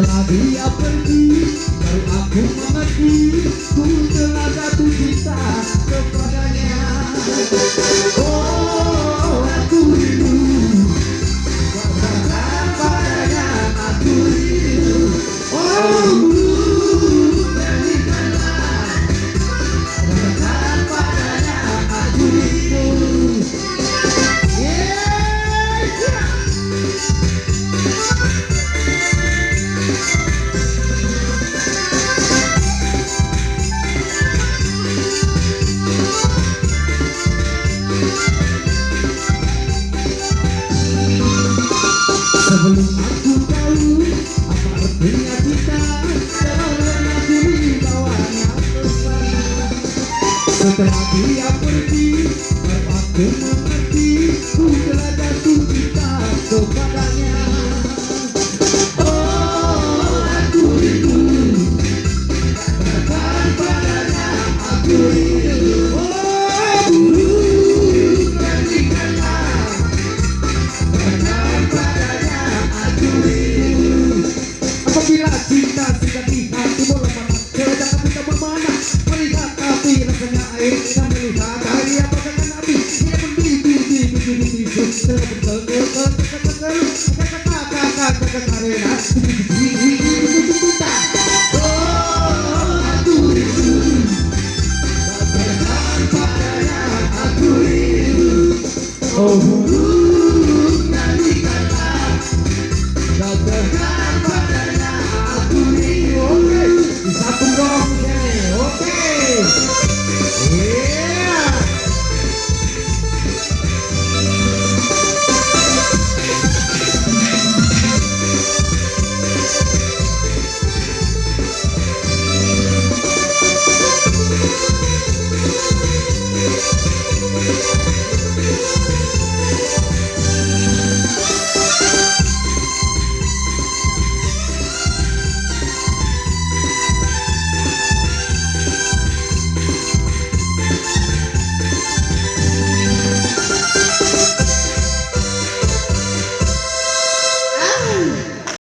Setelah dia pergi, baru aku mengerti, ku telah jatuh cinta kepadanya. Oh, aku rindu, katakan padanya aku rindu. Oh, berikanlah, katakan padanya aku rindu. Sebelum aku tahu apa artinya cinta, jangan aku dibawanya ke sana. Setelah dia pergi, baru aku mengerti, ku telah jatuh cinta kepadanya. Oh, aku rindu, katakan padanya aku rindu. Oh, rindu, berikanlah, katakan padanya aku rindu. Apabila cinta sudah di hati, bola mata jangan kita bermana. Melihat api rasanya air, kita melihat air yang bagaikan api. Dia berbitu, oh, aku rindu, katakan padanya aku rindu. Oh,